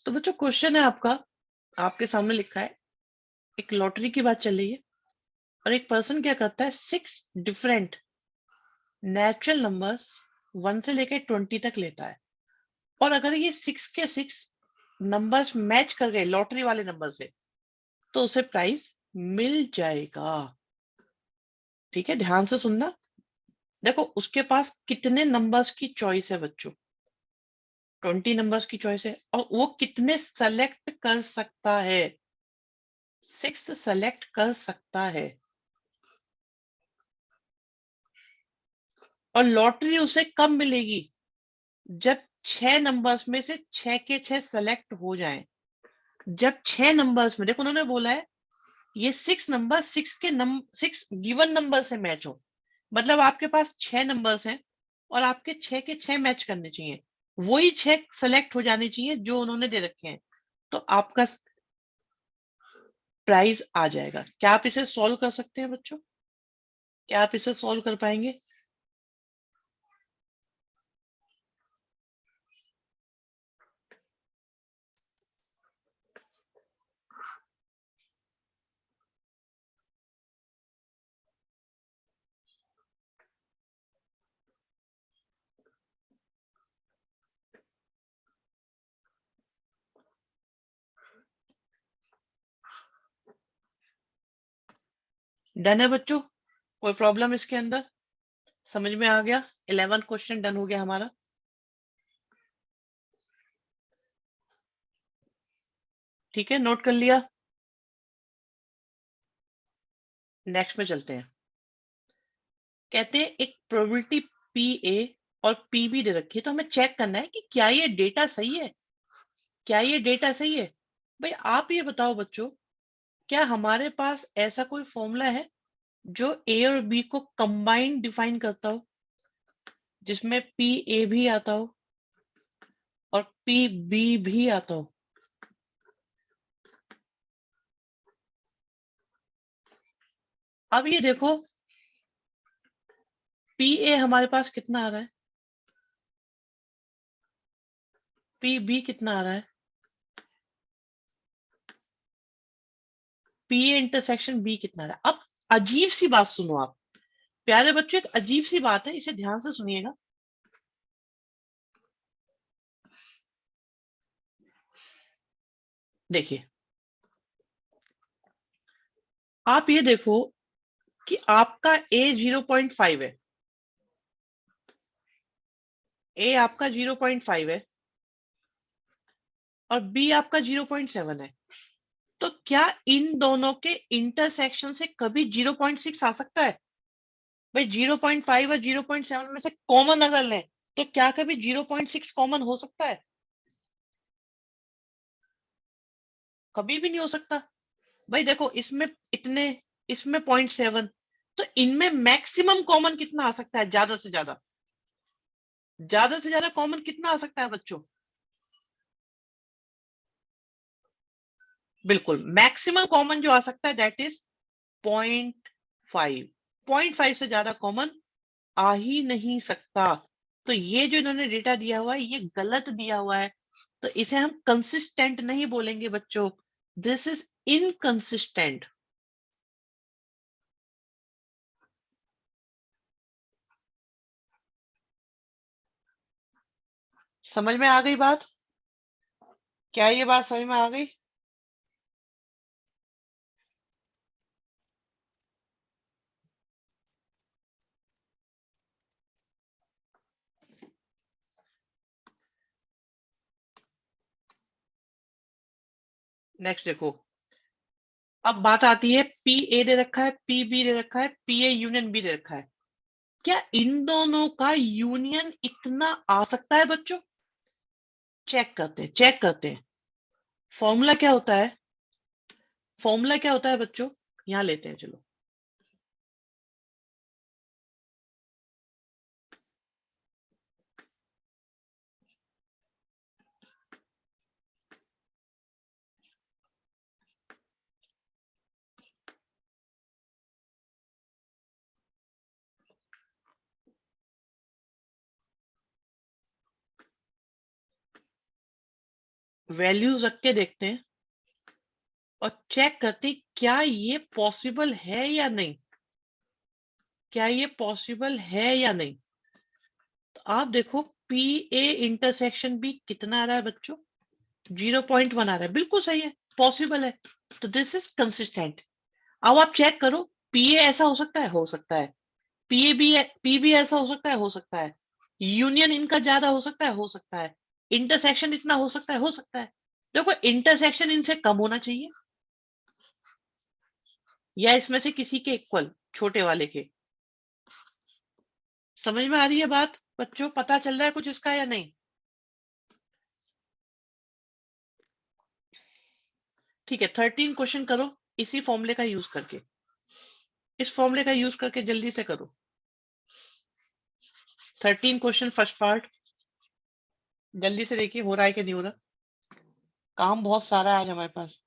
तो बच्चों क्वेश्चन है आपका, आपके सामने लिखा है, एक लॉटरी की बात चल रही है और एक पर्सन क्या करता है, 6 डिफरेंट नेचुरल नंबर्स 1 से लेकर 20 तक लेता है। और अगर ये 6 के 6 नंबर्स मैच कर गए लॉटरी वाले नंबर से, तो उसे प्राइज मिल जाएगा। ठीक है, ध्यान से सुनना। देखो उसके पास कितने नंबर्स की चॉइस है बच्चों, 20 नंबर्स की चॉइस है, और वो कितने सेलेक्ट कर सकता है, 6 सेलेक्ट कर सकता है। और लॉटरी उसे कब मिलेगी, जब 6 नंबर्स में से 6 के 6 सेलेक्ट हो जाएं। जब 6 नंबर्स में, देखो उन्होंने बोला है ये 6 नंबर 6 गिवन नंबर से मैच हो, मतलब आपके पास 6 नंबर्स हैं और आपके 6 के 6 मैच करने चाहिए, वही 6 सेलेक्ट हो जाने चाहिए जो उन्होंने दे रखे हैं, तो आपका प्राइज आ जाएगा। क्या आप इसे सॉल्व कर सकते हैं बच्चों? क्या आप इसे सॉल्व कर पाएंगे? डन है बच्चों? कोई प्रॉब्लम इसके अंदर? समझ में आ गया? 11 क्वेश्चन डन हो गया हमारा। ठीक है, नोट कर लिया। नेक्स्ट में चलते हैं। कहते हैं एक प्रोबेबिलिटी पी ए और पी बी दे रखी है, तो हमें चेक करना है कि क्या ये डेटा सही है, क्या ये डेटा सही है। भाई आप ये बताओ बच्चों, क्या हमारे पास ऐसा कोई फॉर्मूला है जो ए और बी को कंबाइंड डिफाइन करता हो, जिसमें पी ए भी आता हो और पी बी भी आता हो? अब ये देखो, पी ए हमारे पास कितना आ रहा है, पी बी कितना आ रहा है, पी ए इंटरसेक्शन बी कितना आ रहा है। अब अजीब सी बात सुनो आप प्यारे बच्चों, एक अजीब सी बात है, इसे ध्यान से सुनिएगा। देखिए, आप ये देखो कि आपका ए 0.5 है, ए आपका 0.5 है और बी आपका 0.7 है। तो क्या इन दोनों के इंटरसेक्शन से कभी 0.6 आ सकता है? भाई 0.5 और 0.7 में से कॉमन अगर लें, तो क्या कभी 0.6 कॉमन हो सकता है? कभी भी नहीं हो सकता। भाई देखो इसमें इतने, इसमें 0.7, तो इनमें मैक्सिमम कॉमन कितना आ सकता है? ज्यादा से ज्यादा, ज्यादा से ज्यादा कॉमन कितना आ सकता है बच्चों? बिल्कुल, मैक्सिमम कॉमन जो आ सकता है दैट इज 0.5। 0.5 से ज्यादा कॉमन आ ही नहीं सकता। तो ये जो इन्होंने डेटा दिया हुआ है ये गलत दिया हुआ है, तो इसे हम कंसिस्टेंट नहीं बोलेंगे बच्चों, दिस इज इनकंसिस्टेंट। समझ में आ गई बात? क्या ये बात समझ में आ गई? नेक्स्ट देखो, अब बात आती है पी ए दे रखा है, पी बी दे रखा है, पी ए यूनियन बी दे रखा है। क्या इन दोनों का यूनियन इतना आ सकता है बच्चों? चेक करते हैं, चेक करते हैं। फॉर्मूला क्या होता है, फॉर्मूला क्या होता है बच्चों? यहां लेते हैं चलो। वैल्यूज रख के देखते हैं और चेक करते हैं क्या ये पॉसिबल है या नहीं, क्या ये पॉसिबल है या नहीं। तो आप देखो पी ए इंटरसेक्शन बी कितना आ रहा है बच्चों, 0.1 आ रहा है, बिल्कुल सही है, पॉसिबल है। तो दिस इज कंसिस्टेंट। अब आप चेक करो, पी ए ऐसा हो सकता है, हो सकता है। पी बी ऐसा हो सकता है। यूनियन इनका ज्यादा हो सकता है, हो सकता है। इंटरसेक्शन इतना हो सकता है, हो सकता है। देखो इंटरसेक्शन इनसे कम होना चाहिए या इसमें से किसी के इक्वल, छोटे वाले के। समझ में आ रही है बात बच्चों, पता चल रहा है कुछ इसका या नहीं? ठीक है, 13 क्वेश्चन करो इसी फॉर्मूले का यूज करके, इस फॉर्मूले का यूज करके जल्दी से करो। 13 क्वेश्चन फर्स्ट पार्ट, जल्दी से देखिए हो रहा है कि नहीं हो रहा। काम बहुत सारा है आज हमारे पास।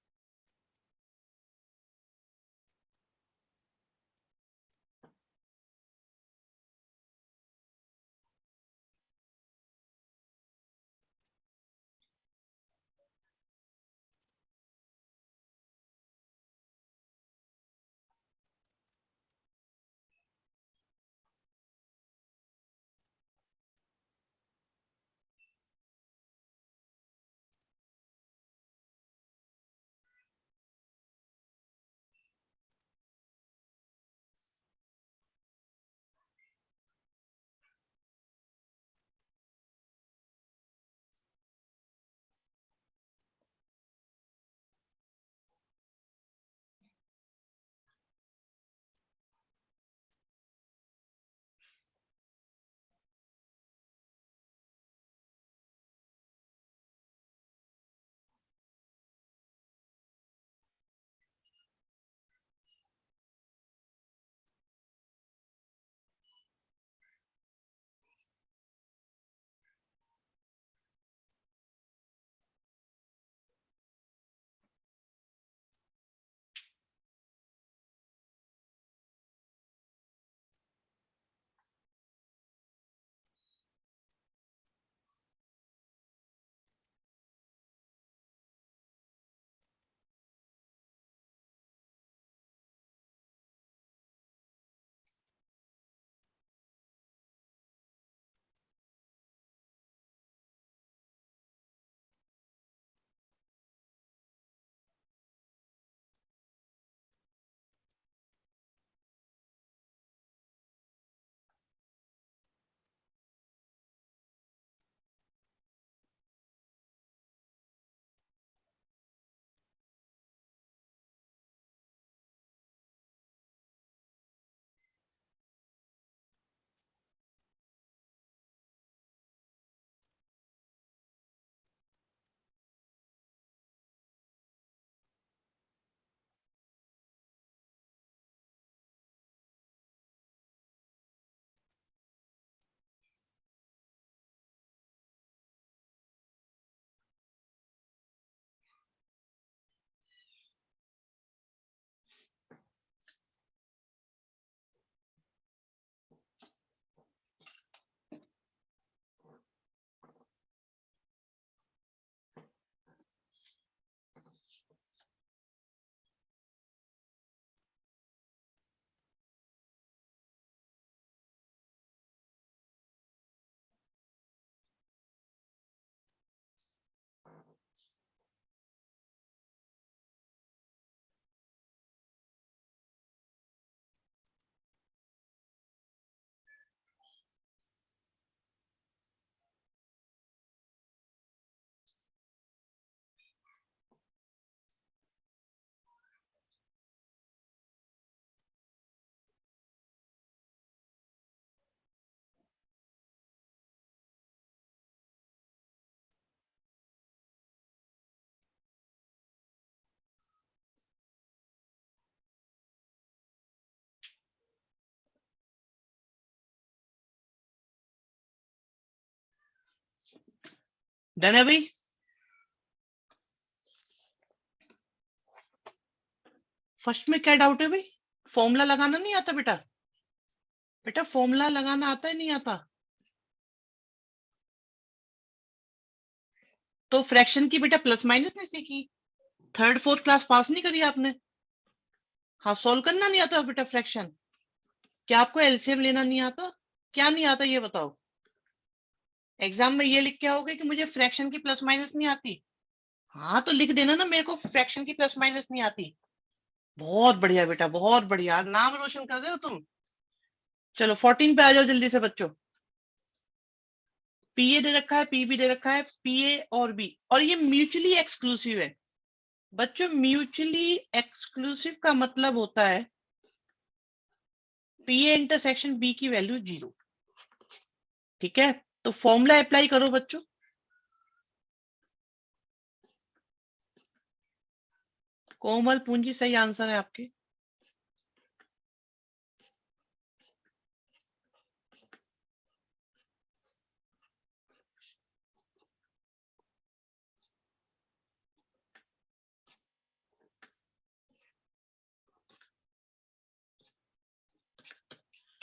डन है भाई? फर्स्ट में क्या डाउट है भाई? फॉर्मूला लगाना नहीं आता बेटा? बेटा फॉर्मूला लगाना आता है नहीं आता? तो फ्रैक्शन की बेटा प्लस माइनस नहीं सीखी, थर्ड फोर्थ क्लास पास नहीं करी आपने? हाँ, सोल्व करना नहीं आता बेटा फ्रैक्शन? क्या आपको एलसीएम लेना नहीं आता? क्या नहीं आता ये बताओ? एग्जाम में ये लिख के आओगे कि मुझे फ्रैक्शन की प्लस माइनस नहीं आती? हाँ तो लिख देना ना, मेरे को फ्रैक्शन की प्लस माइनस नहीं आती। बहुत बढ़िया बेटा, बहुत बढ़िया, नाम रोशन कर रहे हो तुम। चलो 14 पे आ जाओ जल्दी से बच्चों। पीए दे रखा है, पी भी दे रखा है, पीए और बी, और ये म्यूचुअली एक्सक्लूसिव है बच्चों। म्यूचुअली एक्सक्लूसिव का मतलब होता है पीए इंटरसेक्शन बी की वैल्यू 0। ठीक है, तो फॉर्मूला अप्लाई करो बच्चों। कोमल पूंजी सही आंसर है आपके।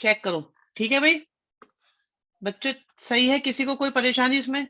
चेक करो। ठीक है भाई बच्चों, सही है? किसी को कोई परेशानी इसमें?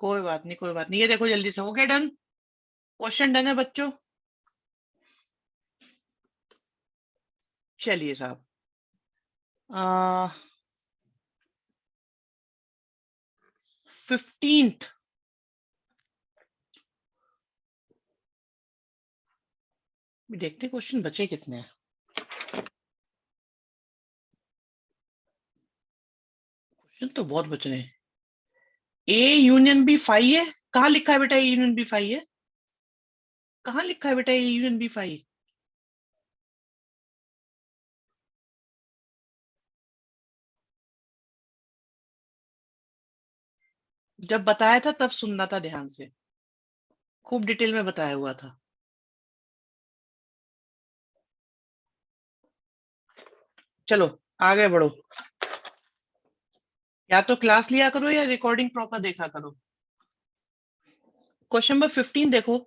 कोई बात नहीं, कोई बात नहीं, ये देखो जल्दी से हो गया डन। क्वेश्चन डन है बच्चों। चलिए साहब, 15th देखते क्वेश्चन बचे कितने हैं। क्वेश्चन तो बहुत बच रहे हैं। ए यूनियन बी फाई है। कहाँ लिखा है बेटा ए यूनियन बी फाई है? कहाँ लिखा है बेटा ए यूनियन बी फाई? जब बताया था तब सुनना था ध्यान से, खूब डिटेल में बताया हुआ था। चलो आगे बढ़ो। या तो क्लास लिया करो या रिकॉर्डिंग प्रॉपर देखा करो। क्वेश्चन नंबर 15 देखो।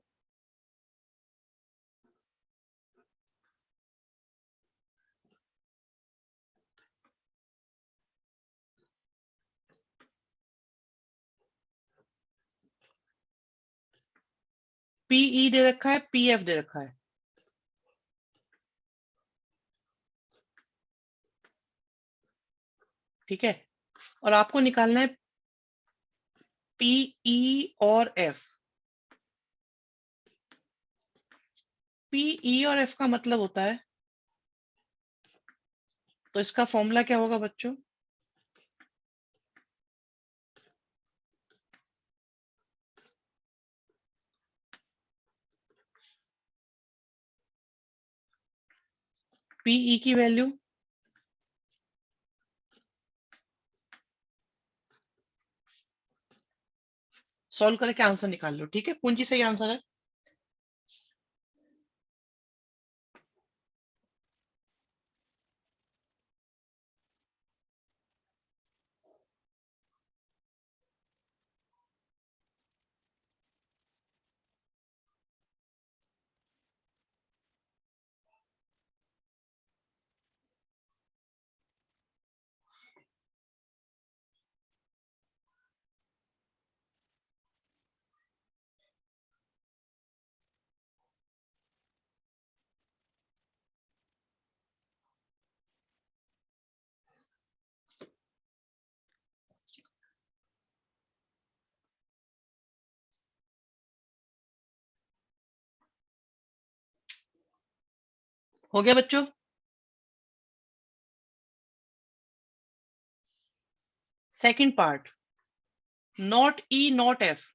पीई दे रखा है, पीएफ दे रखा है। ठीक है, और आपको निकालना है पीई और एफ। पीई और एफ का मतलब होता है, तो इसका फॉर्मूला क्या होगा बच्चों? पीई की वैल्यू सॉल्व करके आंसर निकाल लो। ठीक है, पूंजी सही आंसर है। हो गया बच्चों? Second part, not E not F.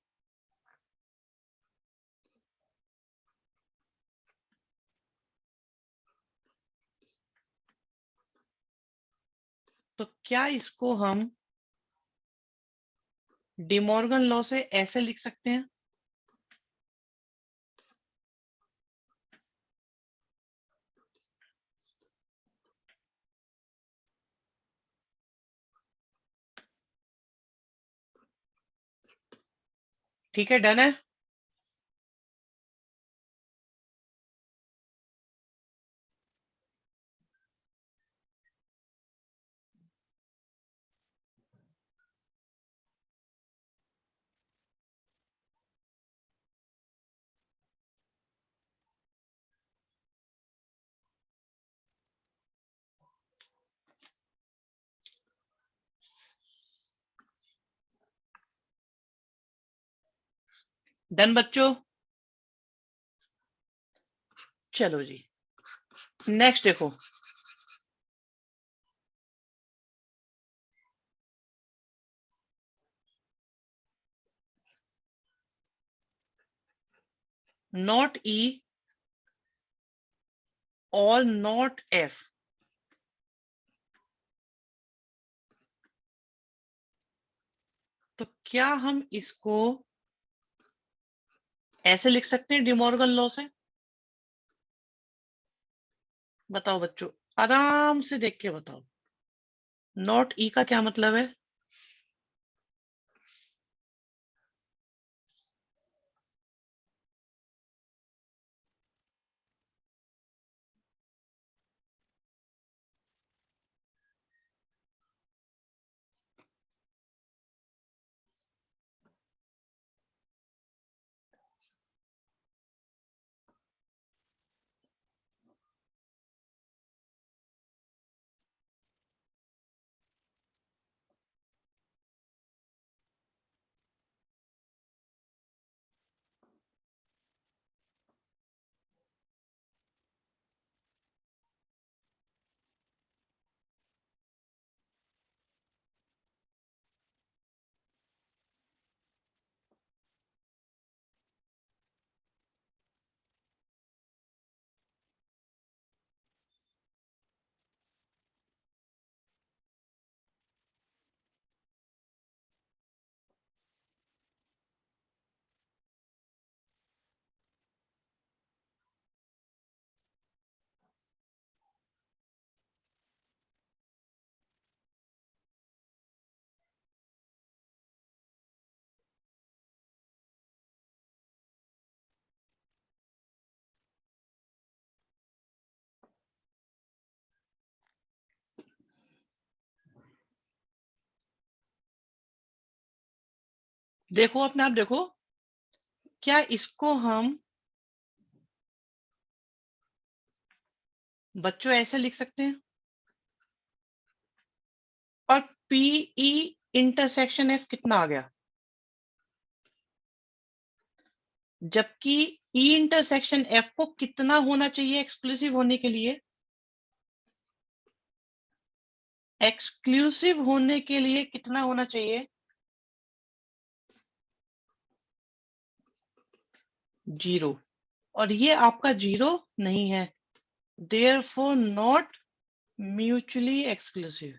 क्या इसको हम डिमॉर्गन लॉ से ऐसे लिख सकते हैं? ठीक है, डन है। डन बच्चों। चलो जी, नेक्स्ट देखो। नॉट ई और नॉट एफ। तो क्या हम इसको ऐसे लिख सकते हैं डिमॉर्गन लॉ से? बताओ बच्चों, आराम से देख के बताओ। नॉट ई का क्या मतलब है? देखो अपने आप देखो, क्या इसको हम बच्चों ऐसे लिख सकते हैं? और पीई इंटरसेक्शन एफ कितना आ गया? जबकि ई इंटरसेक्शन एफ को कितना होना चाहिए एक्सक्लूसिव होने के लिए? एक्सक्लूसिव होने के लिए कितना होना चाहिए? 0। और ये आपका 0 नहीं है, देयरफॉर नॉट म्यूचुअली एक्सक्लूसिव।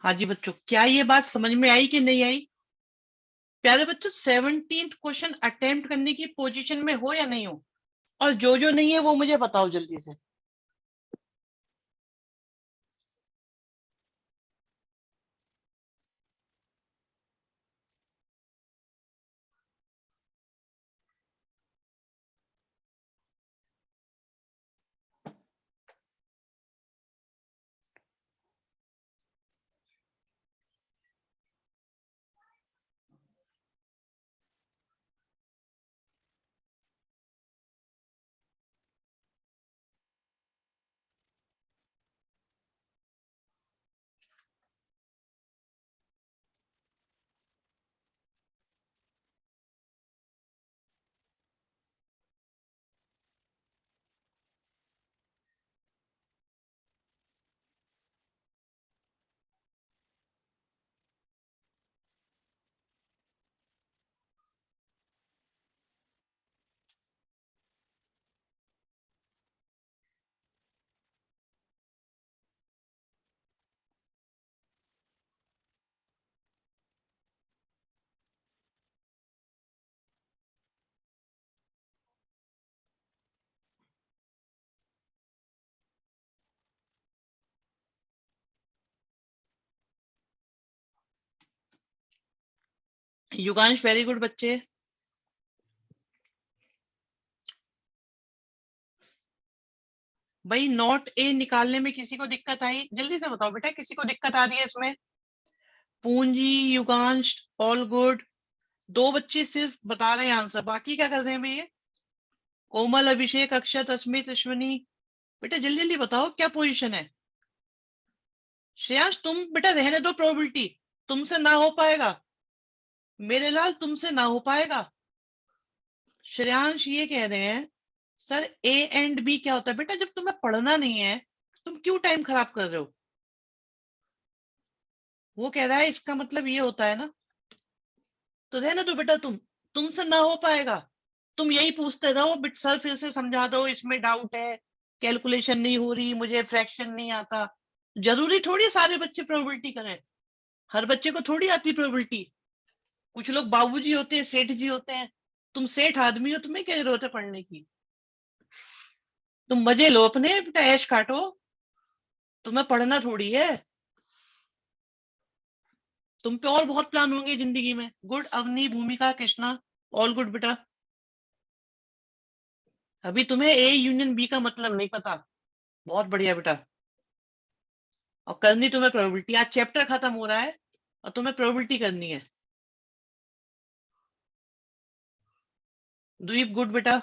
हाँ जी बच्चों, क्या ये बात समझ में आई कि नहीं आई? प्यारे बच्चों, 17th क्वेश्चन अटेम्प्ट करने की पोजीशन में हो या नहीं हो? और जो नहीं है वो मुझे बताओ जल्दी से। युगांश वेरी गुड बच्चे। भाई नॉट ए निकालने में किसी को दिक्कत आई? जल्दी से बताओ बेटा, किसी को दिक्कत आ रही है इसमें? पूंजी, युगांश, ऑल गुड। दो बच्चे सिर्फ बता रहे हैं आंसर, बाकी क्या कर रहे हैं भैया? कोमल, अभिषेक, अक्षत, अस्मित, अश्विनी। बेटा जल्दी जल्दी बताओ क्या पोजीशन है? श्रेयांश तुम बेटा रहने दो प्रोबेबिलिटी, तुमसे ना हो पाएगा। मेरे लाल तुमसे ना हो पाएगा। श्रेयांश ये कह रहे हैं सर ए एंड बी क्या होता है? बेटा जब तुम्हें पढ़ना नहीं है तुम क्यों टाइम खराब कर रहे हो? वो कह रहा है इसका मतलब ये होता है ना, तो रहने दो बेटा, तुमसे ना हो पाएगा। तुम यही पूछते रहो बिट सर फिर से समझा दो, इसमें डाउट है, कैलकुलेशन नहीं हो रही, मुझे फ्रैक्शन नहीं आता। जरूरी थोड़ी सारे बच्चे प्रोबेबिलिटी करें, हर बच्चे को थोड़ी आती प्रोबेबिलिटी। कुछ लोग बाबूजी होते हैं, सेठ जी होते हैं। तुम सेठ आदमी हो, तुम्हें क्या जरूरत है पढ़ने की? तुम मजे लो अपने बेटा, ऐश काटो, तुम्हें पढ़ना थोड़ी है। तुम पे और बहुत प्लान होंगे जिंदगी में। गुड अवनी, भूमिका, कृष्णा, ऑल गुड बेटा। अभी तुम्हें ए यूनियन बी का मतलब नहीं पता। बहुत बढ़िया बेटा। और करनी तुम्हें प्रोबेबिलिटी, आज चैप्टर खत्म हो रहा है और तुम्हें प्रोबेबिलिटी करनी है। द्वीप गुड बेटा।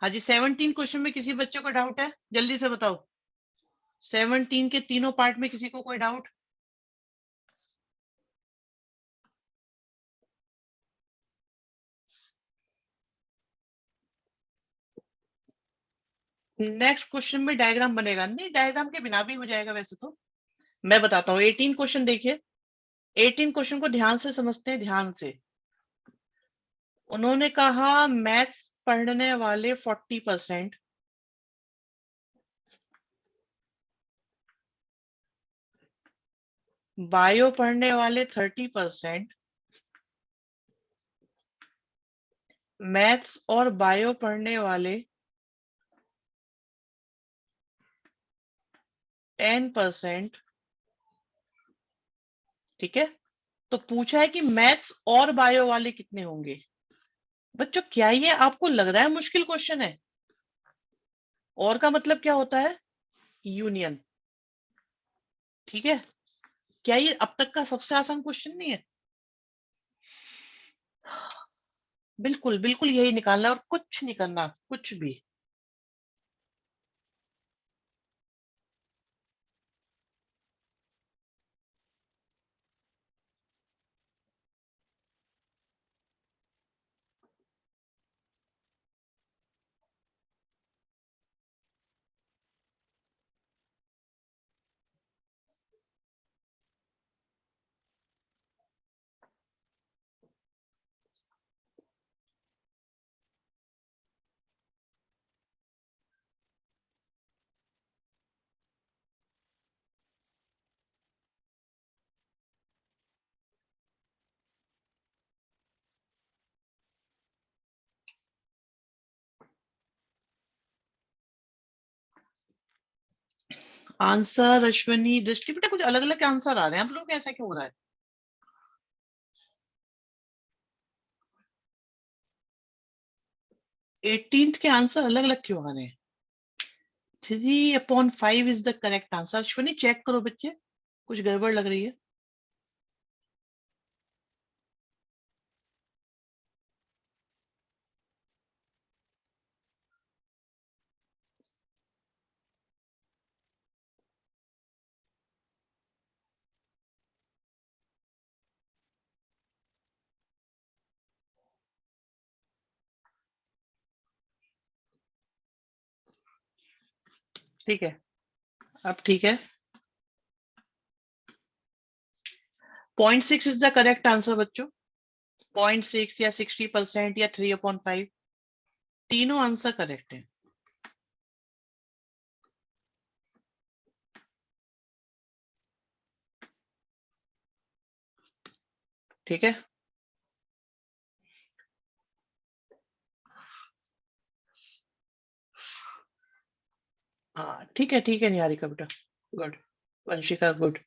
हाँ जी, 17 क्वेश्चन में किसी बच्चे को डाउट है? जल्दी से बताओ। 17 के तीनों पार्ट में किसी को कोई डाउट? नेक्स्ट क्वेश्चन में डायग्राम बनेगा? नहीं, डायग्राम के बिना भी हो जाएगा वैसे तो। मैं बताता हूँ, 18 क्वेश्चन देखिए। 18 क्वेश्चन को ध्यान से समझते हैं, ध्यान से। उन्होंने कहा मैथ्स पढ़ने वाले 40%, बायो पढ़ने वाले 30%, मैथ्स और बायो पढ़ने वाले 10%। ठीक है, तो पूछा है कि मैथ्स और बायो वाले कितने होंगे? बच्चों क्या ये आपको लग रहा है मुश्किल क्वेश्चन है? और का मतलब क्या होता है? यूनियन। ठीक है, क्या ये अब तक का सबसे आसान क्वेश्चन नहीं है? बिल्कुल बिल्कुल यही निकालना है और कुछ नहीं करना, कुछ भी। आंसर अश्विनी, दृष्टि, बेटा कुछ अलग अलग आंसर आ रहे हैं, आप लोग ऐसा क्यों हो रहा है? 18th के आंसर अलग अलग क्यों आ रहे हैं? 3/5 is the correct answer. Ashwini check करो बच्चे, कुछ गड़बड़ लग रही है। ठीक है, अब ठीक है। 0.6 इज द करेक्ट आंसर बच्चों। 0.6 या 60% या 3/5, तीनों आंसर करेक्ट है। ठीक है, हाँ ठीक है, ठीक है निहारिका बेटा, गुड। वंशिका गुड।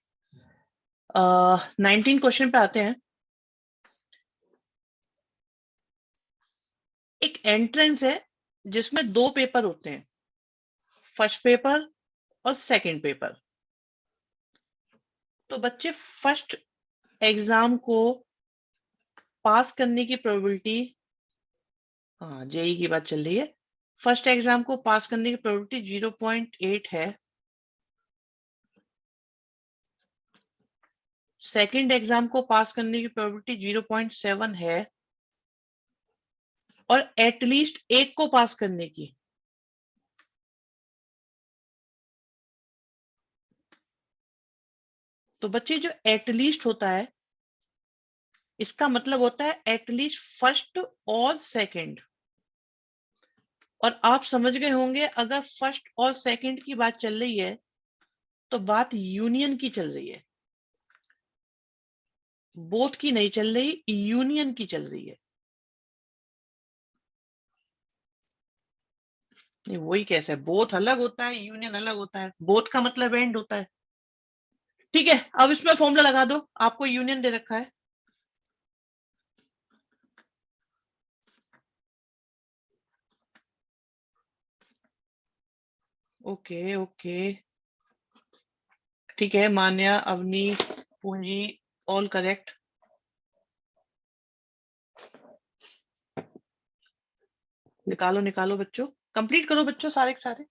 19 क्वेश्चन पे आते हैं। एक एंट्रेंस है जिसमें दो पेपर होते हैं, फर्स्ट पेपर और सेकंड पेपर। तो बच्चे फर्स्ट एग्जाम को पास करने की प्रोबेबिलिटी, हाँ जेई की बात चल रही है, फर्स्ट एग्जाम को पास करने की प्रोबेबिलिटी 0.8 है, सेकंड एग्जाम को पास करने की प्रोबेबिलिटी 0.7 है, और एटलीस्ट एक को पास करने की, तो बच्चे जो एटलीस्ट होता है इसका मतलब होता है एटलीस्ट फर्स्ट और सेकंड। और आप समझ गए होंगे अगर फर्स्ट और सेकंड की बात चल रही है तो बात यूनियन की चल रही है, बोथ की नहीं चल रही, यूनियन की चल रही है। नहीं वही कैसे, बोथ अलग होता है, यूनियन अलग होता है, बोथ का मतलब एंड होता है। ठीक है, अब इसमें फॉर्मूला लगा दो, आपको यूनियन दे रखा है। ओके ओके, ठीक है, मान्या, अवनी, पूंजी, ऑल करेक्ट। निकालो निकालो बच्चों, कंप्लीट करो बच्चों सारे के सारे।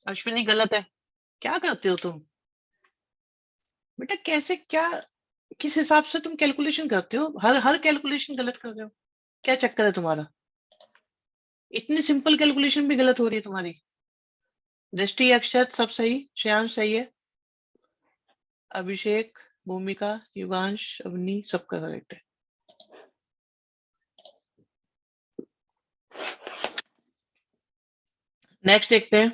अश्विनी गलत है, क्या करते हो तुम बेटा, कैसे क्या, किस हिसाब से तुम कैलकुलेशन करते हो, हर हर कैलकुलेशन गलत कर रहे हो, क्या चक्कर है तुम्हारा, इतनी सिंपल कैलकुलेशन भी गलत हो रही है तुम्हारी। दृष्टि, अक्षत सब सही, श्रेयांश सही है, अभिषेक, भूमिका, युगांश, अवनी सबका करेक्ट है। नेक्स्ट देखते हैं।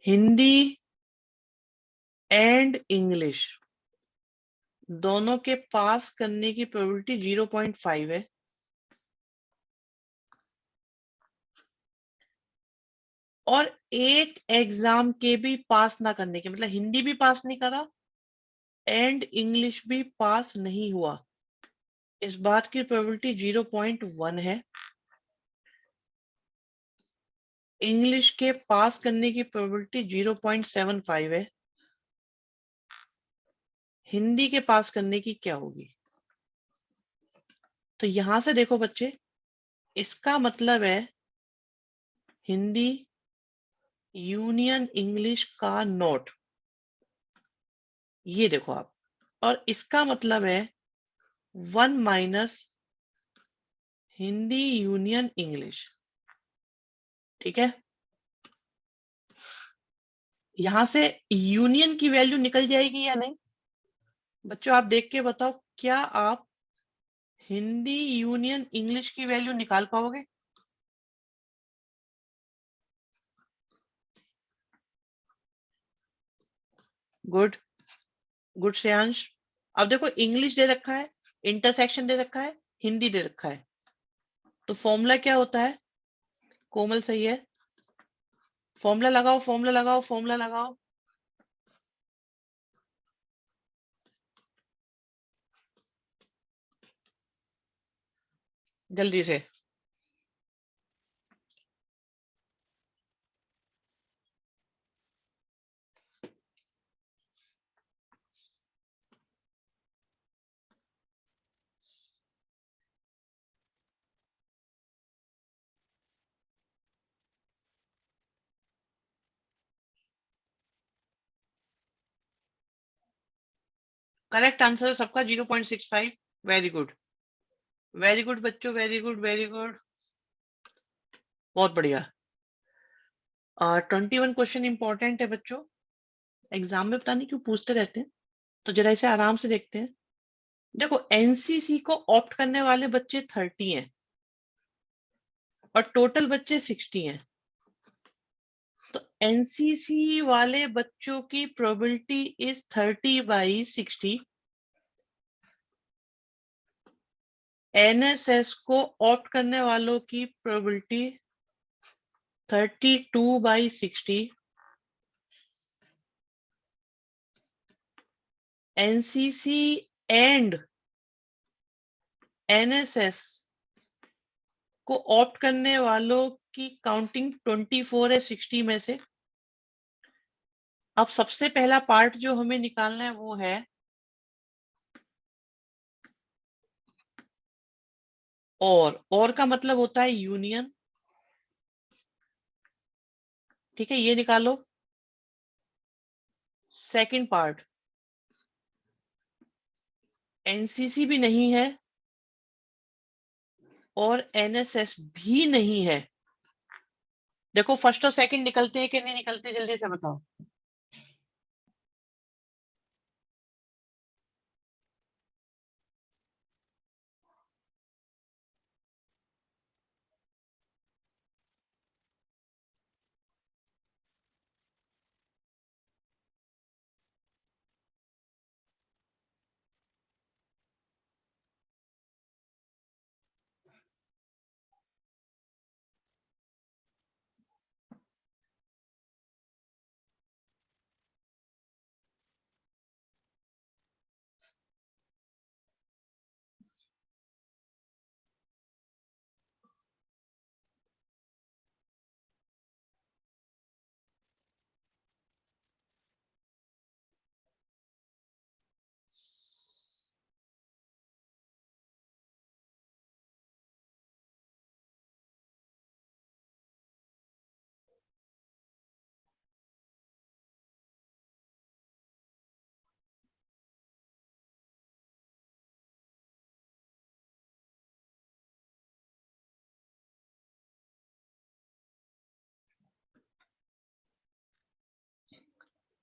हिंदी एंड इंग्लिश दोनों के पास करने की प्रोबेबिलिटी 0.5 है, और एक एग्जाम के भी पास ना करने के, मतलब हिंदी भी पास नहीं करा एंड इंग्लिश भी पास नहीं हुआ, इस बात की प्रोबेबिलिटी 0.1 है। इंग्लिश के पास करने की प्रोबेबिलिटी 0.75 है, हिंदी के पास करने की क्या होगी। तो यहां से देखो बच्चे, इसका मतलब है हिंदी यूनियन इंग्लिश का नोट, ये देखो आप, और इसका मतलब है 1 - हिंदी यूनियन इंग्लिश। ठीक है, यहां से यूनियन की वैल्यू निकल जाएगी या नहीं बच्चों, आप देख के बताओ, क्या आप हिंदी यूनियन इंग्लिश की वैल्यू निकाल पाओगे। Good, good Shreyansh. अब देखो इंग्लिश दे रखा है, इंटरसेक्शन दे रखा है, हिंदी दे रखा है, तो फॉर्मूला क्या होता है। कोमल सही है, फॉर्मूला लगाओ, फॉर्मूला लगाओ, फॉर्मूला लगाओ। जल्दी से। करेक्ट आंसर सबका 0.65। वेरी गुड, वेरी गुड बच्चों, वेरी गुड, वेरी गुड, बहुत बढ़िया। 21 क्वेश्चन इंपॉर्टेंट है बच्चों, एग्जाम में पता नहीं क्यों पूछते रहते हैं, तो जरा इसे आराम से देखते हैं। देखो एनसीसी को ऑप्ट करने वाले बच्चे 30 हैं और टोटल बच्चे 60 हैं, तो एनसीसी वाले बच्चों की प्रोबेबिलिटी इज 30/60। एनएसएस को ऑप्ट करने वालों की प्रोबेबिलिटी 32/60। एनसीसी एंड एनएसएस को ऑप्ट करने वालों की काउंटिंग 24 है 60 में से। अब सबसे पहला पार्ट जो हमें निकालना है वो है और का मतलब होता है यूनियन, ठीक है, ये निकालो। सेकंड पार्ट, एनसीसी भी नहीं है और एनएसएस भी नहीं है। देखो फर्स्ट और सेकंड निकलते हैं कि नहीं निकलते, जल्दी से बताओ।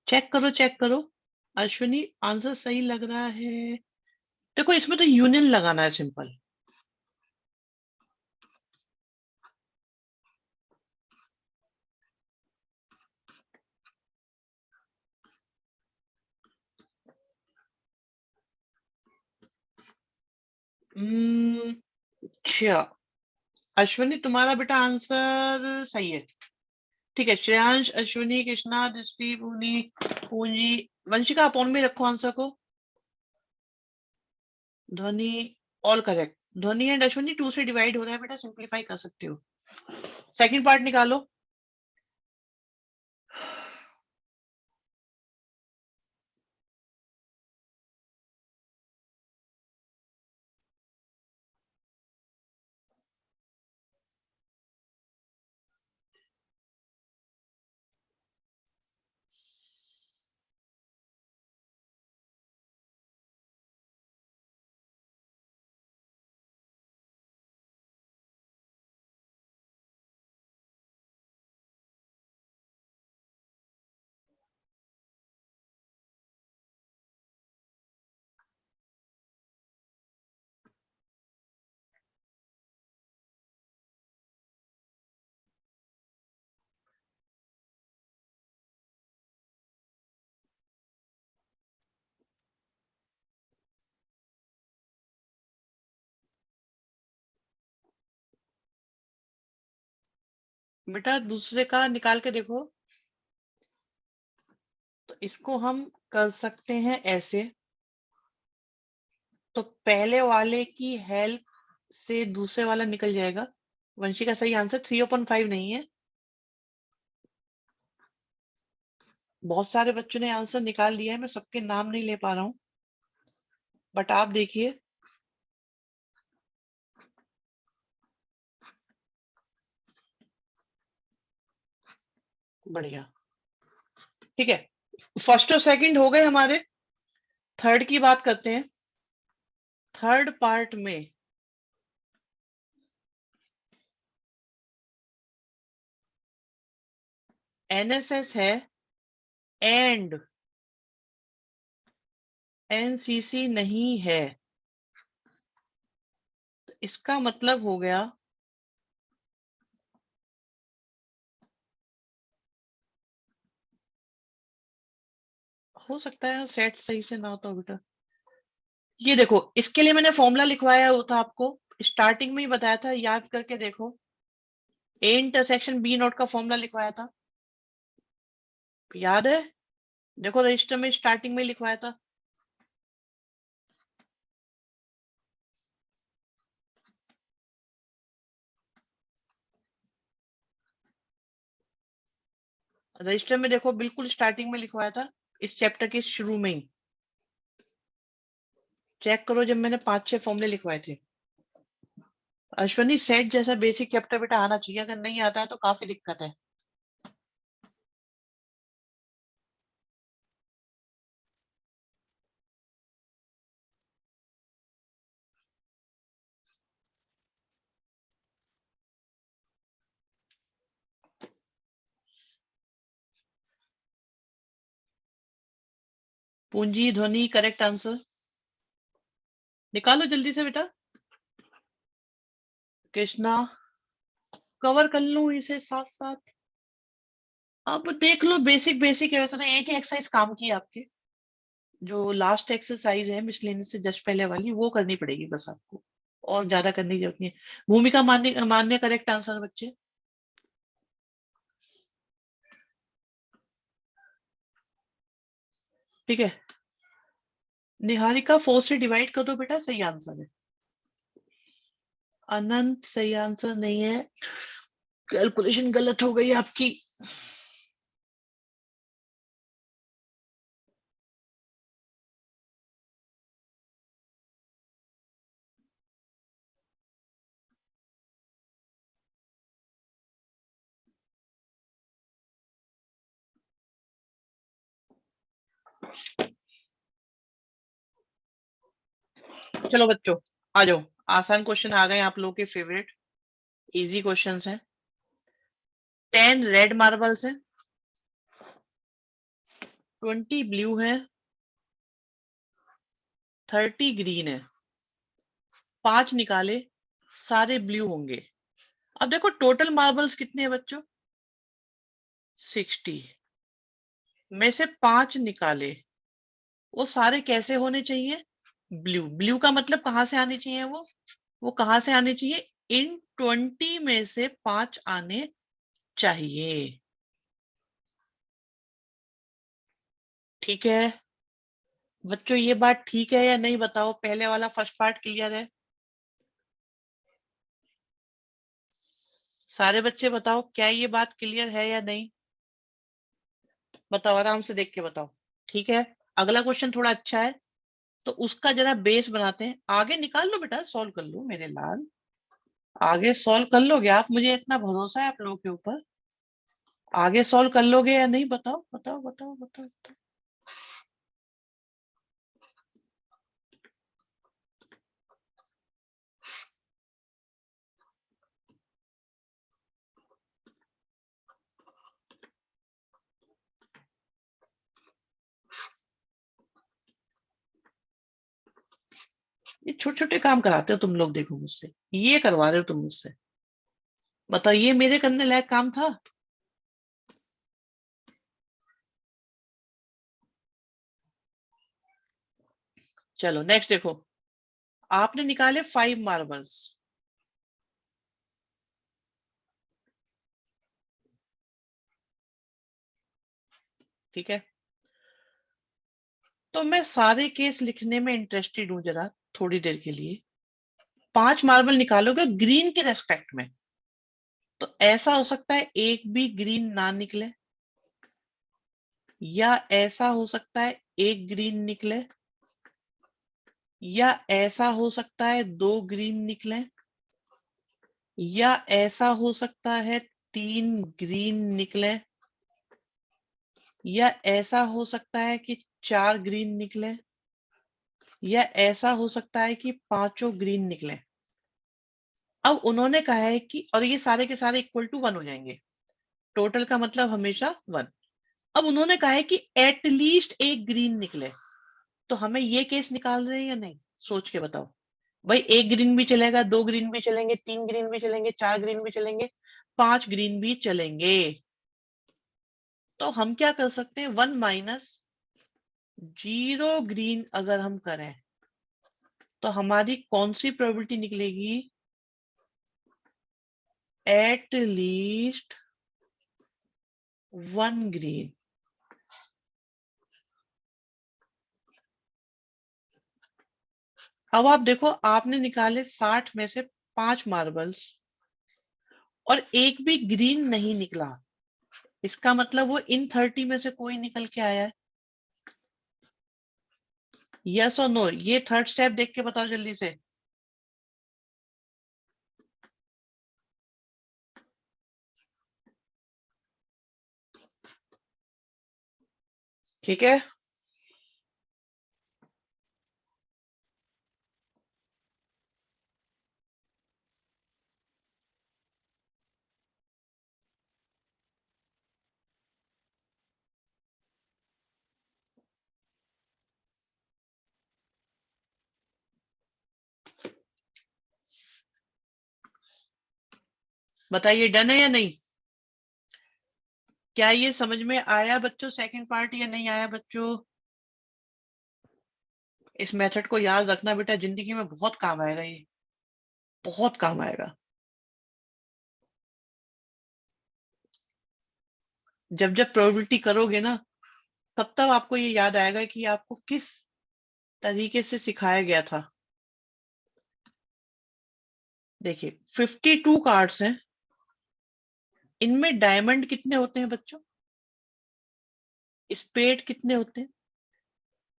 चेक करो चेक करो। अश्विनी आंसर सही लग रहा है। देखो इसमें तो यूनियन लगाना है सिंपल। अच्छा, अश्विनी तुम्हारा बेटा आंसर सही है। ठीक है, श्रेयांश, अश्विनी, कृष्णा, दृष्टि, पूनी, पूंजी, वंशिका अपॉन में रखो आंसर को। ध्वनि, ऑल करेक्ट। ध्वनि एंड अश्विनी 2 से डिवाइड हो रहा है बेटा, सिंप्लीफाई कर सकते हो। सेकंड पार्ट निकालो। बेटा दूसरे का निकाल के देखो। तो इसको हम कर सकते हैं ऐसे। तो पहले वाले की हेल्प से दूसरे वाला निकल जाएगा। वंशी का सही आंसर 3/5 नहीं है। बहुत सारे बच्चों ने आंसर निकाल लिया है, मैं सबके नाम नहीं ले पा रहा हूं, बट आप देखिए। बढ़िया, ठीक है। फर्स्ट और सेकंड हो गए हमारे। थर्ड की बात करते हैं। थर्ड पार्ट में एनएसएस है एंड एनसीसी नहीं है। तो इसका मतलब हो गया, हो सकता है सेट सही से ना होता हो बेटा। ये देखो, इसके लिए मैंने फॉर्मूला लिखवाया हुआ था आपको, स्टार्टिंग में ही बताया था, याद करके देखो। ए इंटरसेक्शन बी नॉट का फॉर्मूला लिखवाया था, याद है? देखो रजिस्टर में स्टार्टिंग में लिखवाया था। रजिस्टर में देखो, बिल्कुल स्टार्टिंग में लिखवाया था, इस चैप्टर के शुरू में ही। चेक करो जब मैंने 5-6 फॉर्मूले लिखवाए थे। अश्वनी, सेट जैसा बेसिक चैप्टर बेटा आना चाहिए, अगर नहीं आता है तो काफी दिक्कत है। पूंजी ध्वनि करेक्ट आंसर, निकालो जल्दी से बेटा। कृष्णा, कवर कर लूं इसे साथ साथ। अब देख लो, बेसिक बेसिक है वैसे तो, एक ही एक्सरसाइज काम की है आपकी। जो लास्ट एक्सरसाइज है मिसलेनियस से जस्ट पहले वाली, वो करनी पड़ेगी बस आपको, और ज्यादा करने की जरूरत नहीं है। भूमिका मान्य मान्य करेक्ट आंसर बच्चे। ठीक है। निहारिका 4 से डिवाइड कर दो बेटा, सही आंसर है। अनंत सही आंसर नहीं है, कैलकुलेशन गलत हो गई आपकी। चलो बच्चों, आ जाओ। आसान क्वेश्चन आ गए आप लोगों के फेवरेट, इजी क्वेश्चंस हैं। 10 रेड मार्बल्स हैं, 20 ब्लू है, 30 ग्रीन है। 5 निकाले, सारे ब्लू होंगे। अब देखो टोटल मार्बल्स कितने हैं बच्चों? 60 में से 5 निकाले, वो सारे कैसे होने चाहिए? ब्लू। ब्लू का मतलब कहां से आने चाहिए वो कहां से आने चाहिए? इन 20 में से 5 आने चाहिए। ठीक है बच्चों, ये बात ठीक है या नहीं बताओ? पहले वाला फर्स्ट पार्ट क्लियर है? सारे बच्चे बताओ, क्या ये बात क्लियर है या नहीं? बताओ, आराम से देख के बताओ। ठीक है, अगला क्वेश्चन थोड़ा अच्छा है, तो उसका जरा बेस बनाते हैं। आगे निकाल लो बेटा, सॉल्व कर लो मेरे लाल। आगे सॉल्व कर लोगे आप, मुझे इतना भरोसा है आप लोगों के ऊपर। आगे सॉल्व कर लोगे या नहीं? बताओ बताओ बताओ बताओ, बताओ। ये छोटे छोटे काम कराते हो तुम लोग, देखो मुझसे ये करवा रहे हो तुम मुझसे। बताओ, ये मेरे करने लायक काम था? चलो नेक्स्ट देखो। आपने निकाले 5 मार्बल्स। ठीक है, तो मैं सारे केस लिखने में इंटरेस्टेड हूं जरा, थोड़ी देर के लिए। 5 मार्बल निकालोगे ग्रीन के रेस्पेक्ट में, तो ऐसा हो सकता है एक भी ग्रीन ना निकले, या ऐसा हो सकता है एक ग्रीन निकले, या ऐसा हो सकता है 2 ग्रीन निकले, या ऐसा हो सकता है 3 ग्रीन निकले, या ऐसा हो सकता है कि 4 ग्रीन निकले, या ऐसा हो सकता है कि पांचों ग्रीन निकले। अब उन्होंने कहा है कि और ये सारे के सारे इक्वल टू 1 हो जाएंगे, टोटल का मतलब हमेशा 1। अब उन्होंने कहा है कि एटलीस्ट एक ग्रीन निकले, तो हमें ये केस निकाल रहे हैं या नहीं, सोच के बताओ। भाई एक ग्रीन भी चलेगा, 2 ग्रीन भी चलेंगे, 3 ग्रीन भी चलेंगे, 4 ग्रीन भी चलेंगे, 5 ग्रीन भी चलेंगे। तो हम क्या कर सकते हैं, 1 माइनस 0 ग्रीन अगर हम करें तो हमारी कौन सी प्रोबेबिलिटी निकलेगी, एट लीस्ट 1 ग्रीन। अब आप देखो, आपने निकाले 60 में से 5 मार्बल्स और एक भी ग्रीन नहीं निकला, इसका मतलब वो इन 30 में से कोई निकल के आया है। यस और नो, ये थर्ड स्टेप देख के बताओ जल्दी से। ठीक है, बताइए डन है या नहीं। क्या ये समझ में आया बच्चों, सेकंड पार्ट, या नहीं आया बच्चों। इस मेथड को याद रखना बेटा, जिंदगी में बहुत काम आएगा, ये बहुत काम आएगा। जब जब प्रोबेबिलिटी करोगे ना, तब तब आपको ये याद आएगा कि आपको किस तरीके से सिखाया गया था। देखिए 52 कार्ड्स हैं, इनमें डायमंड कितने होते हैं बच्चों, स्पेड कितने होते हैं,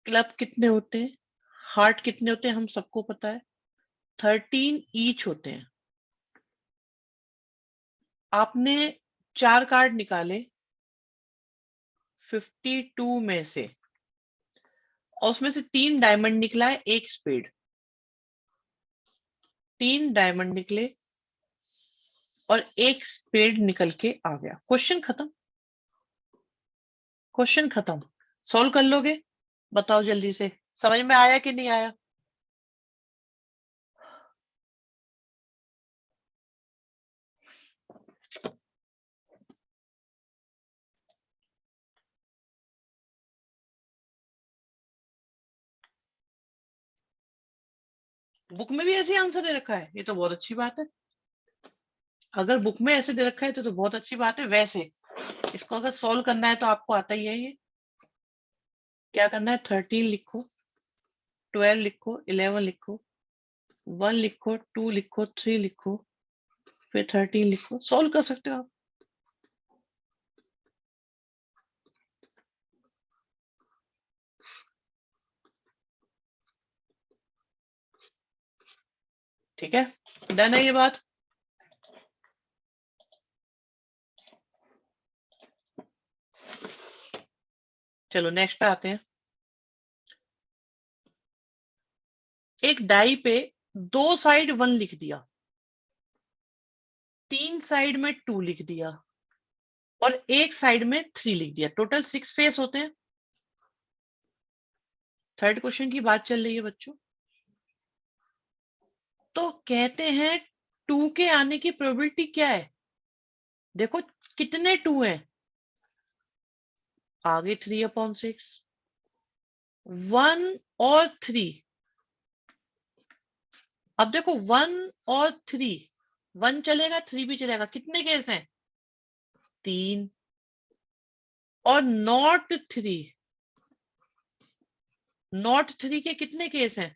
क्लब कितने होते हैं, हार्ट कितने होते हैं, हम सबको पता है 13 ईच होते हैं। आपने 4 कार्ड निकाले 52 में से, और उसमें से 3 डायमंड निकला है, एक स्पेड। 3 डायमंड निकले और एक स्पेड निकल के आ गया, क्वेश्चन खत्म। क्वेश्चन खत्म, सॉल्व कर लोगे, बताओ जल्दी से, समझ में आया कि नहीं आया। बुक में भी ऐसे आंसर दे रखा है, ये तो बहुत अच्छी बात है। अगर बुक में ऐसे दे रखा है तो बहुत अच्छी बात है। वैसे इसको अगर सॉल्व करना है तो आपको आता ही है ये। क्या करना है, 13 लिखो, 12 लिखो, 11 लिखो, 1 लिखो, 2 लिखो, 3 लिखो, फिर 13 लिखो, सॉल्व कर सकते हो आप। ठीक है, डन है ये बात। चलो नेक्स्ट पे आते हैं। एक डाई पे 2 साइड 1 लिख दिया, 3 साइड में 2 लिख दिया, और एक साइड में 3 लिख दिया, टोटल 6 फेस होते हैं। थर्ड क्वेश्चन की बात चल रही है बच्चों। तो कहते हैं 2 के आने की प्रोबेबिलिटी क्या है, देखो कितने 2 हैं, आगे 3/6, 1 और 3। अब देखो 1 और 3, 1 चलेगा 3 भी चलेगा, कितने केस हैं, 3। और नॉट 3, नॉट 3 के कितने केस हैं,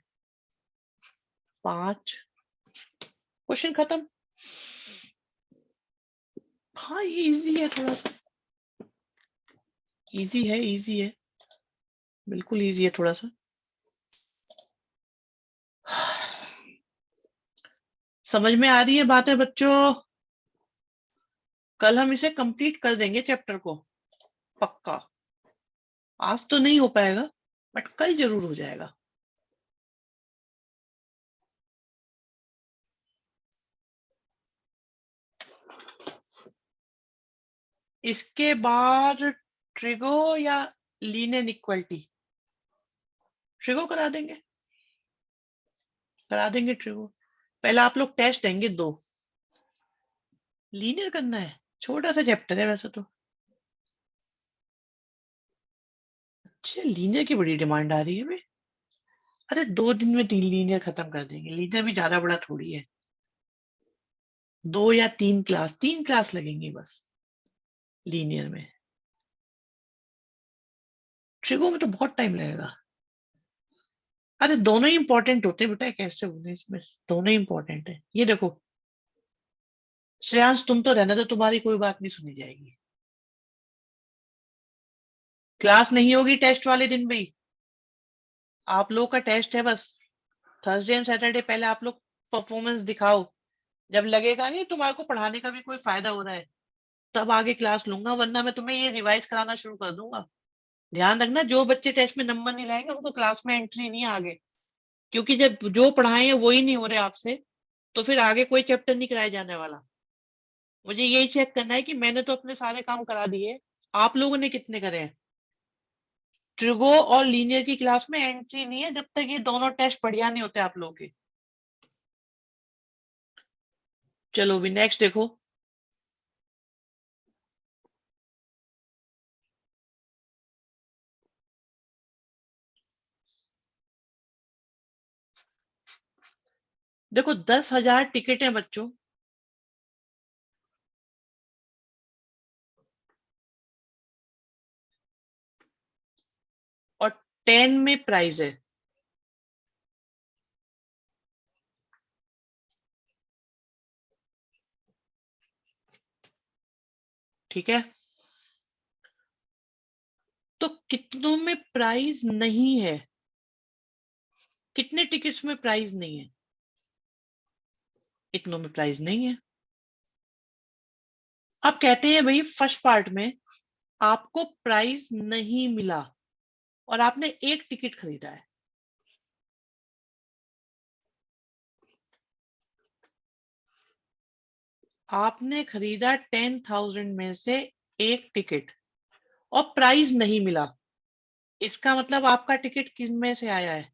5। क्वेश्चन खत्म। हाँ ये इजी है, थोड़ा सा इजी है, इजी है, बिल्कुल इजी है थोड़ा सा। समझ में आ रही है बातें बच्चों? कल हम इसे कंप्लीट कर देंगे चैप्टर को, पक्का। आज तो नहीं हो पाएगा, बट कल जरूर हो जाएगा। इसके बाद ट्रिगो या लीनियर इक्वलिटी? ट्रिगो करा देंगे, करा देंगे ट्रिगो। पहले आप लोग टेस्ट देंगे 2। लीनियर करना है, छोटा सा चैप्टर है वैसे तो। अच्छा, लीनियर की बड़ी डिमांड आ रही है हमें। अरे 2 दिन में 3 लीनियर खत्म कर देंगे, लीनियर भी ज्यादा बड़ा थोड़ी है। 2 या 3 क्लास, 3 क्लास लगेंगी बस लीनियर में। ट्रिगो में तो बहुत टाइम लगेगा। अरे दोनों ही इंपॉर्टेंट होते हैं बेटा, कैसे बोले इसमें, दोनों ही इंपॉर्टेंट है। ये देखो श्रेयांश, तुम तो रहने दो, तुम्हारी कोई बात नहीं सुनी जाएगी। क्लास नहीं होगी टेस्ट वाले दिन भी। आप लोगों का टेस्ट है बस, थर्सडे एंड सैटरडे पहले आप लोग परफॉर्मेंस दिखाओ। जब लगेगा नहीं तुम्हारे को पढ़ाने का भी कोई फायदा हो रहा है, तब आगे क्लास लूंगा, वरना मैं तुम्हें ये रिवाइज कराना शुरू कर दूंगा। ध्यान रखना, जो बच्चे टेस्ट में नंबर नहीं लाएंगे उनको क्लास में एंट्री नहीं है आगे। क्योंकि जब जो पढ़ाए हैं वही नहीं हो रहे आपसे, तो फिर आगे कोई चैप्टर नहीं कराया जाने वाला। मुझे यही चेक करना है कि मैंने तो अपने सारे काम करा दिए, आप लोगों ने कितने करे हैं। ट्रिगो और लीनियर की क्लास में एंट्री नहीं है जब तक ये दोनों टेस्ट बढ़िया नहीं होते आप लोगों के। चलो भी नेक्स्ट देखो। देखो 10,000 टिकट है बच्चों, और 10 में प्राइज है। ठीक है, तो कितनों में प्राइज नहीं है? कितने टिकट्स में प्राइज नहीं है? इतनों में प्राइज नहीं है। आप कहते हैं भाई फर्स्ट पार्ट में आपको प्राइज नहीं मिला और आपने एक टिकट खरीदा है। आपने खरीदा 10,000 में से एक टिकट और प्राइज नहीं मिला, इसका मतलब आपका टिकट किन में से आया है?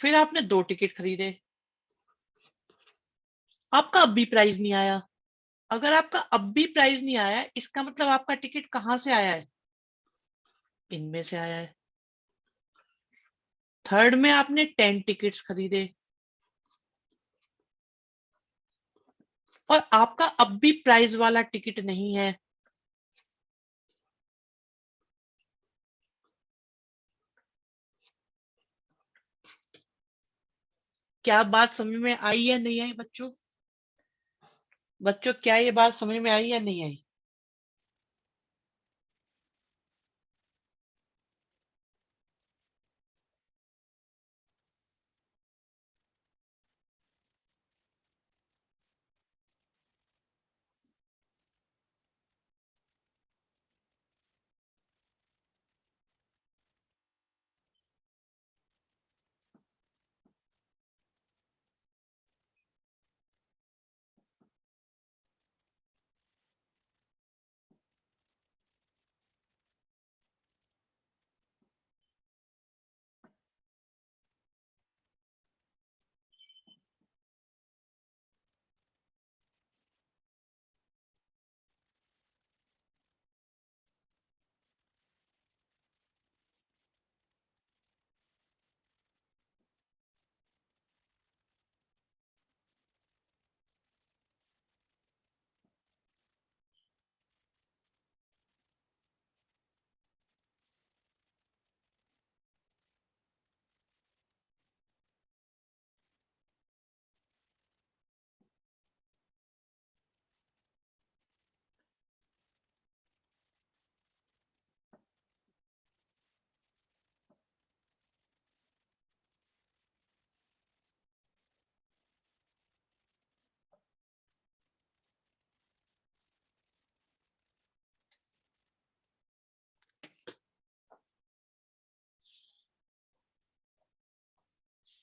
फिर आपने 2 टिकट खरीदे, आपका अब भी प्राइज नहीं आया। अगर आपका अब भी प्राइज नहीं आया, इसका मतलब आपका टिकट कहां से आया है? इनमें से आया है। थर्ड में आपने 10 टिकट्स खरीदे और आपका अब भी प्राइज वाला टिकट नहीं है। क्या बात समझ में आई या नहीं आई बच्चों? बच्चों क्या ये बात समझ में आई या नहीं आई?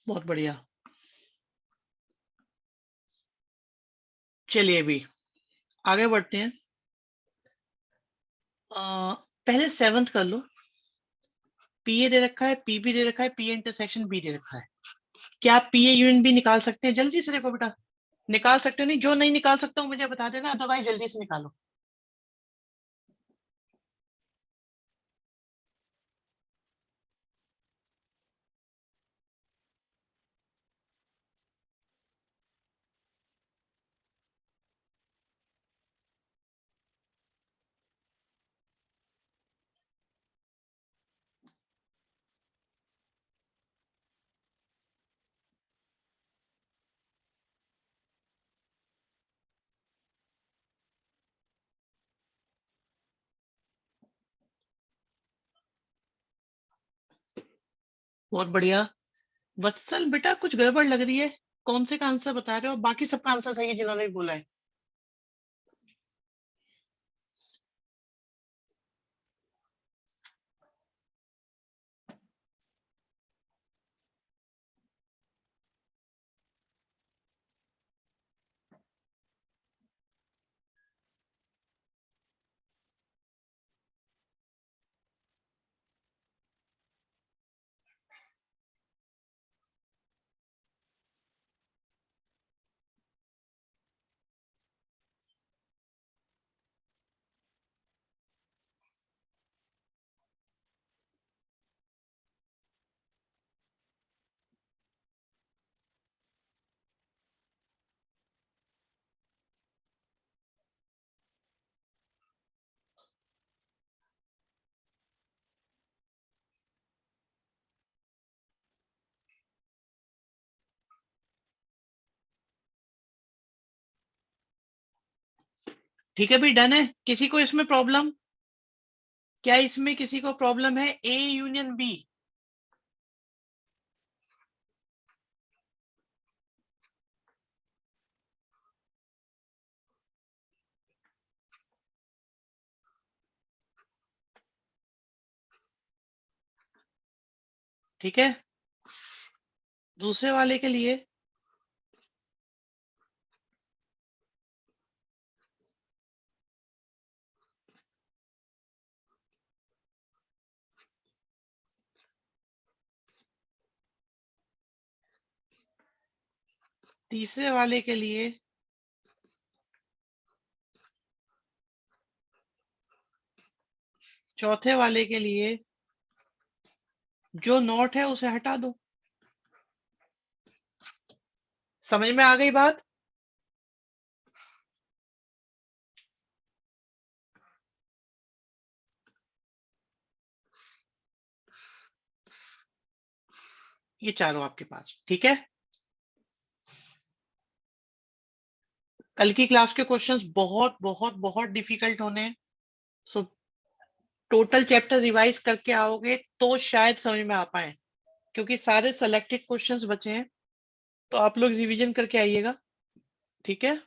बहुत बढ़िया। चलिए अभी आगे बढ़ते हैं। पहले 7th कर लो। पी ए दे रखा है, पी बी दे रखा है, पी इंटरसेक्शन बी दे रखा है। क्या आप पी ए यूनियन बी निकाल सकते हैं? जल्दी से देखो बेटा, निकाल सकते हो? नहीं, जो नहीं निकाल सकता हूँ मुझे बता देना, अदरवाइज जल्दी से निकालो। बहुत बढ़िया। वत्सल बेटा कुछ गड़बड़ लग रही है। कौन से का आंसर बता रहे हो? बाकी सबका आंसर सही है जिन्होंने भी बोला है। ठीक है भाई, डन है। किसी को इसमें प्रॉब्लम? क्या इसमें किसी को प्रॉब्लम है? A union B. ठीक है, दूसरे वाले के लिए तीसरे वाले के लिए चौथे वाले के लिए जो नोट है उसे हटा दो। समझ में आ गई बात? ये चारों आपके पास, ठीक है। कल की क्लास के क्वेश्चंस बहुत बहुत बहुत डिफिकल्ट होने हैं। सो टोटल चैप्टर रिवाइज करके आओगे तो शायद समझ में आ पाए, क्योंकि सारे सेलेक्टेड क्वेश्चंस बचे हैं। तो आप लोग रिवीजन करके आइएगा, ठीक है।